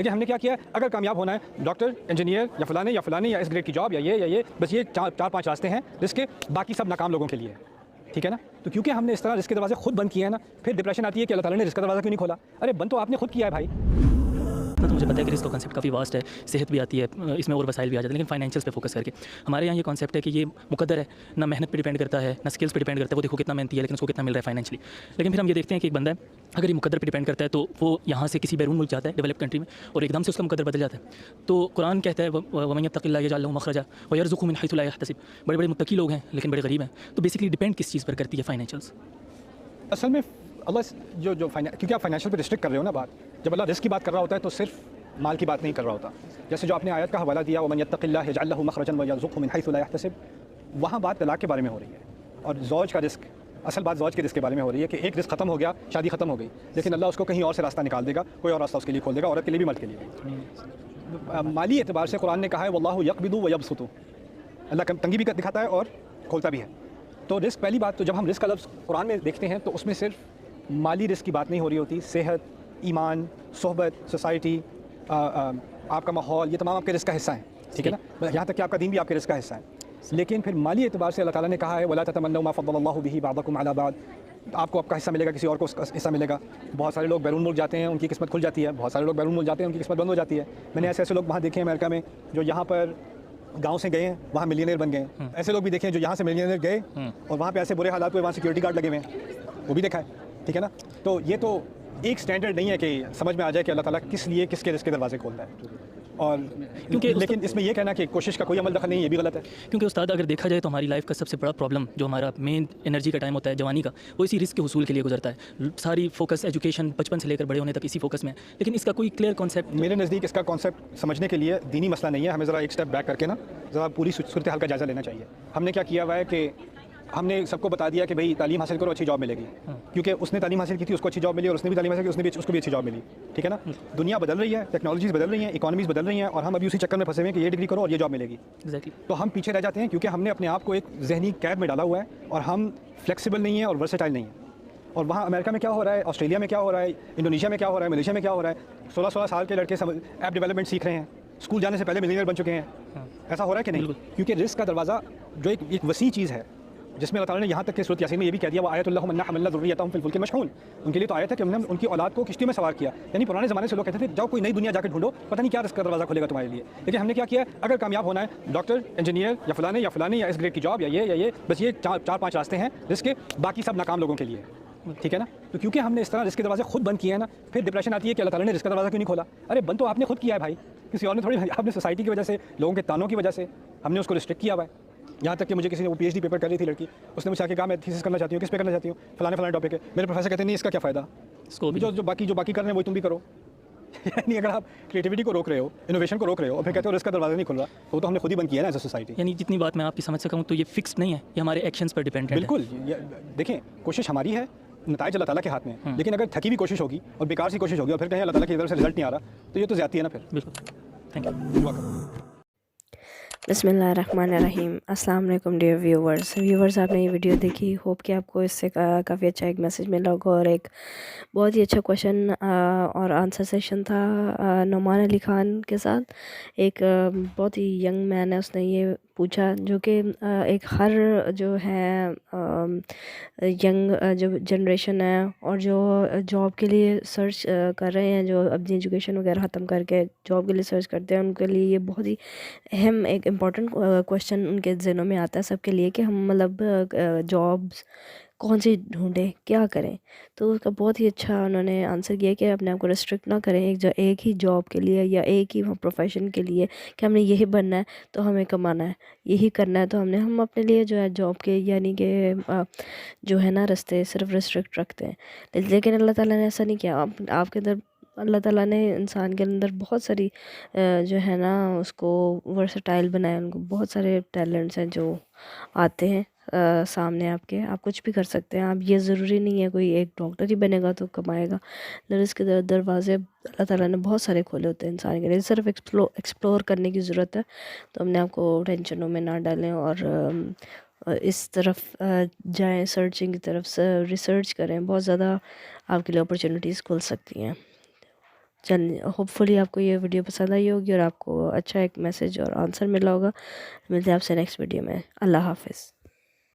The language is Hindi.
लेकिन हमने क्या किया, अगर कामयाब होना है डॉक्टर, इंजीनियर या फलाने या इस ग्रेड की जॉब या ये, बस ये चार पांच रास्ते हैं जिसके, बाकी सब नाकाम लोगों के लिए है। ठीक है ना। तो क्योंकि हमने इस तरह रिस्क के दरवाजे खुद बंद किए हैं ना, फिर डिप्रेशन आती है कि अल्लाह ताला ने रिस्क का दरवाज़ा क्यों नहीं खोला। अरे बंद तो आपने खुद किया है भाई। तो मुझे पता है कि रिस्क का कॉन्सेप्ट काफ़ी वास्ट है, सेहत भी आती है, इसमें और वसाइल भी आ जाते हैं, लेकिन फाइनेंशियल्स पे फोकस करके हमारे यहाँ ये कॉन्सेप्ट है कि ये मुकद्दर है, ना मेहनत पे डिपेंड करता है, ना स्किल्स पे डिपेंड करता है, वो देखो कितना मेहनती है लेकिन उसको कितना मिल रहा है फाइनेंशियली। लेकिन फिर हम ये देखते हैं कि एक बंदा है, अगर ये मुकद्दर पे डिपेंड करता है तो वो यहाँ से किसी बैरून मुल्क जाता है डेवलप कंट्री में और एकदम से उसका मुकद्दर बदल जाता है। तो कुरान कहता है वमन यत्तक़िल्लाह यजअल लहू मख़रजा व यरज़ुक़हु मिन हैथु ला यहतसिब। बड़े बड़े मुत्तकी लोग हैं लेकिन बड़े गरीब हैं। तो बेसिकली डिपेंड किस चीज़ पर करती है फाइनेंशियल्स? असल में अल्लाह क्योंकि आप फाइनेंशियल पे रिस्ट्रिक्ट कर रहे हो ना बात, जब अल्लाह रिस्क की बात कर रहा होता है तो सिर्फ माल की बात नहीं कर रहा होता। जैसे जो आपने आयत का हवाला दिया, वमन यत्तक़िल्लाह यजअल लहू मख़रजन व यरज़ुक़हु मिन हैथु ला यहतसिब, वहाँ बात तलाक़ के बारे में हो रही है और ज़ौज का रिस्क, असल बात ज़ौज के रिस्क के बारे में हो रही है कि एक रिस्क ख़त्म हो गया, शादी ख़त्म हो गई, लेकिन अल्लाह उसको कहीं और से रास्ता निकाल देगा, कोई और रास्ता उसके लिए खोल देगा, औरत के लिए भी मर्द के लिए भी। माली एतबार से कुरान ने कहा है वल्लाहु यक़बिदु व यबसुतु, अल्लाह तंगी भी दिखाता है और खोलता भी है। तो रिस्क, पहली बात तो जब हम रिस्क का लफ्ज़ कुरान में देखते हैं तो उसमें सिर्फ माली रिस्क की बात नहीं हो रही होती, सेहत, ईमान, सोहबत, सोसाइटी, आपका माहौल, ये तमाम आपके रिस्क का हिस्सा है। ठीक है ना। यहाँ तक कि आपका दीन भी आपके रिस्क का हिस्सा है। लेकिन फिर माली एतबार से अल्लाह ताला ने कहा है वला ततमन्नौ मा फ़द्दलल्लाहु बिही बअदकुम अला बअद, आपको आपका हिस्सा मिलेगा, किसी और को उसका हिस्सा मिलेगा। बहुत सारे लोग बैरून मुल्क जाते हैं, उनकी किस्मत खुल जाती है, बहुत सारे लोग बैरून मुल्क जाते हैं, उनकी किस्मत बंद हो जाती है। मैंने ऐसे ऐसे लोग वहाँ देखे हैं अमेरिका में जो यहाँ पर गाँव से गए हैं, वहाँ मिलियनेयर बन गए हैं। ऐसे लोग भी देखे हैं जो यहाँ से मिलियनेयर गए और वहाँ पे ऐसे बुरे हालात हुए, वहाँ सिक्योरिटी गार्ड लगे हुए हैं, वो भी देखा है। ठीक है ना। तो ये तो एक स्टैंडर्ड नहीं है कि समझ में आ जाए कि अल्लाह ताला किस लिए किसके रिस्क के दरवाजे खोलता है। और क्योंकि लेकिन इसमें यह कहना कि कोशिश का कोई अमल दखल नहीं है, ये भी गलत है। क्योंकि उस्ताद अगर देखा जाए तो हमारी लाइफ का सबसे बड़ा प्रॉब्लम जो हमारा मेन एनर्जी का टाइम होता है जवानी का, वो इसी रिस्क के हुसूल के लिए गुजरता है। सारी फोकस एजुकेशन बचपन से लेकर बड़े होने तक इसी फोकस में है, लेकिन इसका कोई क्लियर कॉन्सेप्ट मेरे नज़दीक इसका कॉन्सेप्ट समझने के लिए दीनी मसला नहीं है, हमें ज़रा एक स्टेप बैक करके ना ज़रा पूरी सूरत हाल का जायज़ा लेना चाहिए। हमने क्या किया हुआ है कि हमने सबको बता दिया कि भाई तालीम हासिल करो, अच्छी जॉब मिलेगी, क्योंकि उसने तालीम हासिल की थी, उसको अच्छी जॉब मिली, और उसने भी तालीम हासिल की, उसको भी अच्छी जॉब मिली। ठीक है ना। दुनिया बदल रही है, टेक्नोलॉजीज़ बदल रही हैं, इकॉनमीज़ बदल रही हैं, और हम अभी उसी चक्कर में फंसे हुए हैं कि ये डिग्री करो और ये जॉब मिलेगी। तो हम पीछे रह जाते हैं क्योंकि हमने अपने आप को एक जहनी कैद में डाला हुआ है और हम फ्लेक्सिबल नहीं है और वर्सेटाइल नहीं है। और वहाँ अमेरिका में क्या हो रहा है, ऑस्ट्रेलिया में क्या हो रहा है, इंडोनेशिया में क्या हो रहा है, मलेशिया में क्या हो रहा है, 16-16 साल के लड़के ऐप डेवलपमेंट सीख रहे हैं, स्कूल जाने से पहले मिलियनेयर बन चुके हैं। ऐसा हो रहा है कि नहीं? क्योंकि रिस्क का दरवाज़ा जो एक वसी चीज़ है, जिसमें अल्लाह ताला ने यहाँ तक कि सूरत यासीन में ये भी कह दिया, वो आयतुल्लाहु मन्ना हमलना ज़ुर्रियतहुम फिल फुल्किल मशहून, उनके लिए तो आयत है कि हमने उनकी औलाद को किश्ती में सवार किया। यानी पुराने ज़माने से लोग कहते थे जाओ कोई नई दुनिया जाकर ढूंढो, पता नहीं क्या रिस्क का दरवाज़ा खुलेगा तुम्हारे लिए। लेकिन हमने क्या किया, अगर कामयाब होना है डॉक्टर, इंजीनियर या फलाने या इस ग्रेड की जॉब या ये, बस ये चार पाँच रास्ते हैं रिस्क के, बाकी सब नाकाम लोगों के लिए। ठीक है ना। तो क्योंकि हमने इस तरह रिस्क के दरवाजे खुद बंद किए हैं ना, फिर डिप्रेशन आती है कि अल्लाह ताला ने रिस्क का दरवाज़ा क्यों नहीं खोला। अरे बंद तो आपने खुद किया है भाई, किसी और ने थोड़ी। आपने सोसाइटी की वजह से, लोगों के तानों की वजह से हमने उसको रिस्ट्रिक्ट किया हुआ है। यहाँ तक कि मुझे किसी ने, वो PhD पेपर कर रही थी लड़की, उसने मुझे आके कहा मैं थीसिस करना चाहती हूँ, किस पे करना चाहती हूँ, फलाने टॉपिक है। मेरे प्रोफेसर कहते हैं नहीं, इसका क्या फ़ायदा, इसको जो बाकी कर रहे हैं वही तुम भी करो। यानी अगर आप क्रिएटिविटी को रोक रहे हो, इनोवेशन को रोक रहे हो और फिर कहते हो रिस्क का दरवाज़ा नहीं खुल रहा, तो हमने खुद ही बंद किया ना एज अ सोसाइटी। यानी जितनी बात मैं आपकी समझ सका हूँ तो ये फिक्स नहीं है, ये हमारे एक्शंस पर डिपेंड है। बिल्कुल। देखें, कोशिश हमारी है, नताइज अल्लाह ताला के हाथ में है। लेकिन अगर थकी हुई कोशिश होगी और बेकार सी कोशिश होगी और फिर कहीं अल्लाह ताला की तरफ से रिजल्ट नहीं आ रहा, तो ये तो ज़्यादती है ना फिर। बिल्कुल, थैंक यू। बिस्मिल्लाहिर्रहमानिर्रहीम। अस्सलाम वालेकुम डियर व्यूवर्स, आपने ये वीडियो देखी, होप कि आपको इससे काफ़ी अच्छा एक मैसेज मिला होगा और एक बहुत ही अच्छा क्वेश्चन और आंसर सेशन था नुमान अली ख़ान के साथ। एक बहुत ही यंग मैन है, उसने ये पूछा जो कि एक हर जो है यंग जो जनरेशन है और जो जॉब के लिए सर्च कर रहे हैं, जो अपनी एजुकेशन वगैरह ख़त्म करके जॉब के लिए सर्च करते हैं, उनके लिए ये बहुत ही अहम एक इम्पॉर्टेंट क्वेश्चन उनके ज़हनों में आता है सबके लिए कि हम मतलब जॉब्स कौन सी ढूंढें, क्या करें। तो उसका बहुत ही अच्छा उन्होंने आंसर किया कि अपने आप को रेस्ट्रिक्ट ना करें एक ही जॉब के लिए या एक ही प्रोफेशन के लिए कि हमने यही बनना है तो हमें कमाना है, यही करना है तो हम अपने लिए जो है जॉब के यानी कि जो है ना रास्ते सिर्फ रेस्ट्रिक्ट रखते हैं। लेकिन अल्लाह ताला ने ऐसा नहीं किया। आपके अंदर अल्लाह ताला ने इंसान के अंदर बहुत सारी जो है ना उसको वर्सटाइल बनाया, उनको बहुत सारे टैलेंट्स हैं जो आते हैं सामने आपके। आप कुछ भी कर सकते हैं। आप ये ज़रूरी नहीं है कोई एक डॉक्टर ही बनेगा तो कमाएगा। इसके दरवाजे अल्लाह ताला ने बहुत सारे खोले होते हैं इंसान के लिए, सिर्फ एक्सप्लोर करने की ज़रूरत है। तो हमने आपको टेंशनों में ना डालें और इस तरफ जाएं, सर्चिंग की तरफ से रिसर्च करें। बहुत ज़्यादा आपके लिए अपॉर्चुनिटीज़ खुल सकती हैं। चल होपफुली आपको ये वीडियो पसंद आई होगी और आपको अच्छा एक मैसेज और आंसर मिला होगा। मिलते हैं आपसे नेक्स्ट वीडियो में। अल्लाह हाफ़िज़।